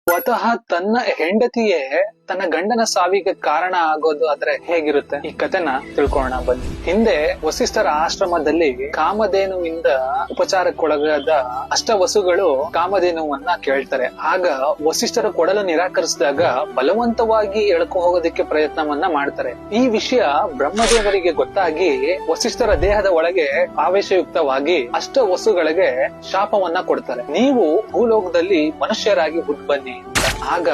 ಸ್ವತಃ ತನ್ನ ಹೆಂಡತಿಯೇ ತನ್ನ ಗಂಡನ ಸಾವಿಗೆ ಕಾರಣ ಆಗೋದು ಆದ್ರೆ ಹೇಗಿರುತ್ತೆ? ಈ ಕಥೆನ ತಿಳ್ಕೊಳ್ಳೋಣ ಬನ್ನಿ. ಹಿಂದೆ ವಸಿಷ್ಠರ ಆಶ್ರಮದಲ್ಲಿ ಕಾಮಧೇನುವಿಂದ ಉಪಚಾರಕ್ಕೊಳಗಾದ ಅಷ್ಟವಸುಗಳು ಕಾಮಧೇನುವನ್ನ ಕೇಳ್ತಾರೆ. ಆಗ ವಸಿಷ್ಠರು ಕೊಡಲು ನಿರಾಕರಿಸಿದಾಗ ಬಲವಂತವಾಗಿ ಎಳ್ಕೊ ಹೋಗೋದಕ್ಕೆ ಪ್ರಯತ್ನವನ್ನ ಮಾಡ್ತಾರೆ. ಈ ವಿಷಯ ಬ್ರಹ್ಮದೇವರಿಗೆ ಗೊತ್ತಾಗಿ ವಸಿಷ್ಠರ ದೇಹದ ಒಳಗೆ ಆವೇಶಯುಕ್ತವಾಗಿ ಅಷ್ಟವಸುಗಳಿಗೆ ಶಾಪವನ್ನ ಕೊಡ್ತಾರೆ. ನೀವು ಭೂಲೋಕದಲ್ಲಿ ಮನುಷ್ಯರಾಗಿ ಹುಟ್ಟು ಬನ್ನಿ. ಆಗ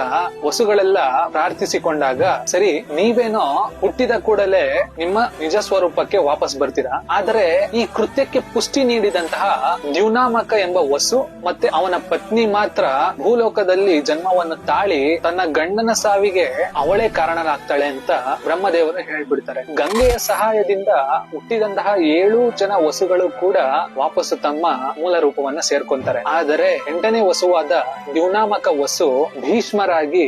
ವಸುಗಳೆಲ್ಲ ಪ್ರಾರ್ಥಿಸಿಕೊಂಡಾಗ, ಸರಿ ನೀವೇನೋ ಹುಟ್ಟಿದ ಕೂಡಲೇ ನಿಮ್ಮ ನಿಜ ಸ್ವರೂಪಕ್ಕೆ ವಾಪಸ್ ಬರ್ತೀರಾ, ಆದರೆ ಈ ಕೃತ್ಯಕ್ಕೆ ಪುಷ್ಟಿ ನೀಡಿದಂತಹ ದ್ಯುನಾಮಕ ಎಂಬ ವಸು ಮತ್ತೆ ಅವನ ಪತ್ನಿ ಮಾತ್ರ ಭೂಲೋಕದಲ್ಲಿ ಜನ್ಮವನ್ನು ತಾಳಿ ತನ್ನ ಗಂಡನ ಸಾವಿಗೆ ಅವಳೇ ಕಾರಣರಾಗ್ತಾಳೆ ಅಂತ ಬ್ರಹ್ಮದೇವರು ಹೇಳ್ಬಿಡ್ತಾರೆ. ಗಂಗೆಯ ಸಹಾಯದಿಂದ ಹುಟ್ಟಿದಂತಹ 7 ಜನ ವಸುಗಳು ಕೂಡ ವಾಪಸ್ಸು ತಮ್ಮ ಮೂಲ ರೂಪವನ್ನ ಸೇರ್ಕೊಂತಾರೆ. ಆದರೆ 8ನೇ ವಸುವಾದ ದ್ಯುನಾಮಕ ವಸು ಭೀಷ್ಮರಾಗಿ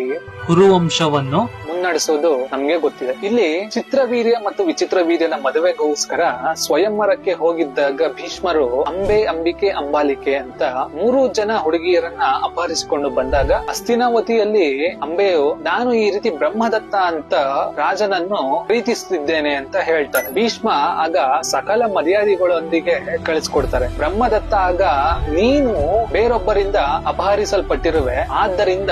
ಕುರುವಂಶವನ್ನು ಮುನ್ನಡೆಸೋದು ನಮ್ಗೆ ಗೊತ್ತಿದೆ. ಇಲ್ಲಿ ಚಿತ್ರವೀರ್ಯ ಮತ್ತು ವಿಚಿತ್ರ ವೀರ್ಯನ ಮದುವೆಗೋಸ್ಕರ ಸ್ವಯಂವರಕ್ಕೆ ಹೋಗಿದ್ದಾಗ ಭೀಷ್ಮರು ಅಂಬೆ, ಅಂಬಿಕೆ, ಅಂಬಾಲಿಕೆ ಅಂತ 3 ಜನ ಹುಡುಗಿಯರನ್ನ ಅಪಹರಿಸಿಕೊಂಡು ಬಂದಾಗ ಹಸ್ತಿನಾವತಿಯಲ್ಲಿ ಅಂಬೆಯು ನಾನು ಈ ರೀತಿ ಬ್ರಹ್ಮದತ್ತ ಅಂತ ರಾಜನನ್ನು ಪ್ರೀತಿಸುತ್ತಿದ್ದೇನೆ ಅಂತ ಹೇಳ್ತಾರೆ. ಭೀಷ್ಮ ಆಗ ಸಕಲ ಮರ್ಯಾದೆಗಳೊಂದಿಗೆ ಕಳಿಸ್ಕೊಡ್ತಾರೆ. ಬ್ರಹ್ಮದತ್ತ ಆಗ ನೀನು ಬೇರೊಬ್ಬರಿಂದ ಅಪಹರಿಸಲ್ಪಟ್ಟಿರುವೆ, ಆದ್ದರಿಂದ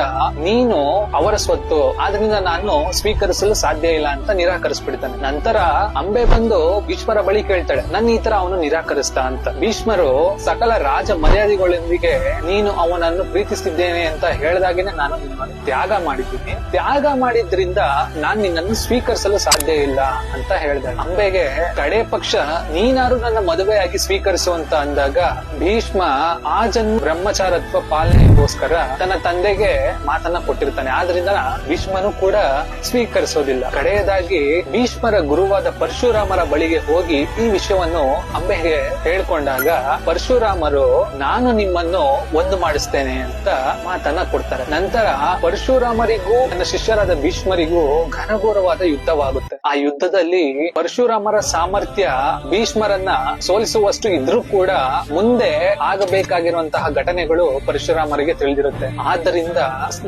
ನೀನು ಅವರ ಸ್ವತ್ತು, ಆದ್ರಿಂದ ನಾನು ಸ್ವೀಕರಿಸಲು ಸಾಧ್ಯ ಇಲ್ಲ ಅಂತ ನಿರಾಕರಿಸ್ಬಿಡ್ತಾನೆ. ನಂತರ ಅಂಬೆ ಬಂದು ಭೀಷ್ಮರ ಬಳಿ ಕೇಳ್ತಾಳೆ, ನನ್ನ ಈ ತರ ಅವನು ನಿರಾಕರಿಸ್ತಾ ಅಂತ. ಭೀಷ್ಮರು ಸಕಲ ರಾಜ ಮರ್ಯಾದೆಗಳೊಂದಿಗೆ ನೀನು ಅವನನ್ನು ಪ್ರೀತಿಸಿದ್ದೇನೆ ಅಂತ ಹೇಳಿದಾಗೇನೆ ನಾನು ನಿನ್ನನ್ನು ತ್ಯಾಗ ಮಾಡಿದ್ದೀನಿ, ತ್ಯಾಗ ಮಾಡಿದ್ರಿಂದ ನಾನ್ ನಿನ್ನನ್ನು ಸ್ವೀಕರಿಸಲು ಸಾಧ್ಯ ಇಲ್ಲ ಅಂತ ಹೇಳ್ದಾಳೆ. ಅಂಬೆಗೆ ಕಡೆ ಪಕ್ಷ ನೀನಾರು ನನ್ನ ಮದುವೆಯಾಗಿ ಸ್ವೀಕರಿಸುವಂತ ಅಂದಾಗ ಭೀಷ್ಮ ಆ ಜನ್ಮ ಬ್ರಹ್ಮಚಾರತ್ವ ಪಾಲನೆಗೋಸ್ಕರ ತನ್ನ ತಂದೆಗೆ ಮಾತನ್ನ ಕೊಟ್ಟಿರ್ತಾನೆ. ಆದ್ರಿಂದ ಭೀಷ್ಮನು ಕೂಡ ಸ್ವೀಕರಿಸೋದಿಲ್ಲ. ಕಡೆಯದಾಗಿ ಭೀಷ್ಮರ ಗುರುವಾದ ಪರಶುರಾಮರ ಬಳಿಗೆ ಹೋಗಿ ಈ ವಿಷಯವನ್ನು ಅಂಬೆಗೆ ಹೇಳ್ಕೊಂಡಾಗ ಪರಶುರಾಮರು ನಾನು ನಿಮ್ಮನ್ನು ಒಂದು ಮಾಡಿಸ್ತೇನೆ ಅಂತ ಮಾತನ್ನ ಕೊಡ್ತಾರೆ. ನಂತರ ಪರಶುರಾಮರಿಗೂ ನನ್ನ ಶಿಷ್ಯರಾದ ಭೀಷ್ಮರಿಗೂ ಘನಘೋರವಾದ ಯುದ್ಧವಾಗುತ್ತೆ. ಆ ಯುದ್ಧದಲ್ಲಿ ಪರಶುರಾಮರ ಸಾಮರ್ಥ್ಯ ಭೀಷ್ಮರನ್ನ ಸೋಲಿಸುವಷ್ಟು ಇದ್ರೂ ಕೂಡ ಮುಂದೆ ಆಗಬೇಕಾಗಿರುವಂತಹ ಘಟನೆಗಳು ಪರಶುರಾಮರಿಗೆ ತಿಳಿದಿರುತ್ತೆ. ಆದ್ದರಿಂದ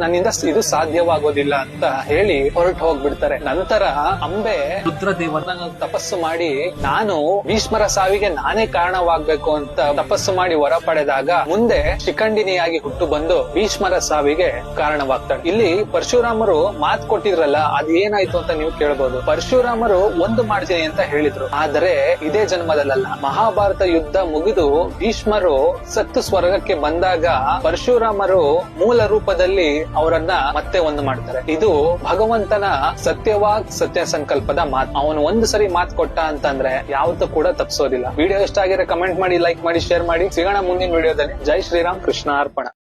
ನನ್ನಿಂದ ಇದು ಸಾಧ್ಯವಾಗೋದಿಲ್ಲ ಅಂತ ಹೇಳಿ ಹೊರಟು ಹೋಗ್ಬಿಡ್ತಾರೆ. ನಂತರ ಅಂಬೆ ರುದ್ರದೇವರನ್ನ ತಪಸ್ಸು ಮಾಡಿ ನಾನು ಭೀಷ್ಮರ ಸಾವಿಗೆ ನಾನೇ ಕಾರಣವಾಗ್ಬೇಕು ಅಂತ ತಪಸ್ಸು ಮಾಡಿ ವರ ಪಡೆದಾಗ ಮುಂದೆ ಶಿಖಂಡಿನಿಯಾಗಿ ಹುಟ್ಟು ಬಂದು ಭೀಷ್ಮರ ಸಾವಿಗೆ ಕಾರಣವಾಗ್ತಾಳೆ. ಇಲ್ಲಿ ಪರಶುರಾಮರು ಮಾತು ಕೊಟ್ಟಿದ್ರಲ್ಲ, ಅದು ಏನಾಯ್ತು ಅಂತ ನೀವು ಕೇಳಬಹುದು. ಪರಶುರಾಮರು ಒಂದು ಮಾಡ್ತೀನಿ ಅಂತ ಹೇಳಿದ್ರು, ಆದರೆ ಇದೇ ಜನ್ಮದಲ್ಲ. ಮಹಾಭಾರತ ಯುದ್ಧ ಮುಗಿದು ಭೀಷ್ಮರು ಸತ್ತು ಸ್ವರ್ಗಕ್ಕೆ ಬಂದಾಗ ಪರಶುರಾಮರು ಮೂಲ ರೂಪದಲ್ಲಿ ಅವರನ್ನ ಮತ್ತೆ ಒಂದು ಮಾಡ್ತಾರೆ. ಇದು ಭಗವಂತನ ಸತ್ಯವಾಗ್ ಸತ್ಯ ಸಂಕಲ್ಪದ ಮಾತು. ಅವನು ಒಂದು ಸರಿ ಮಾತು ಕೊಟ್ಟ ಅಂತಂದ್ರೆ ಯಾವತ್ತೂ ಕೂಡ ತಪ್ಪಿಸೋದಿಲ್ಲ. ವಿಡಿಯೋ ಇಷ್ಟ ಆಗಿದ್ರೆ ಕಮೆಂಟ್ ಮಾಡಿ, ಲೈಕ್ ಮಾಡಿ, ಶೇರ್ ಮಾಡಿ. ಸಿಗೋಣ ಮುಂದಿನ ವಿಡಿಯೋದಲ್ಲಿ. ಜೈ ಶ್ರೀರಾಮ್, ಕೃಷ್ಣ ಅರ್ಪಣ.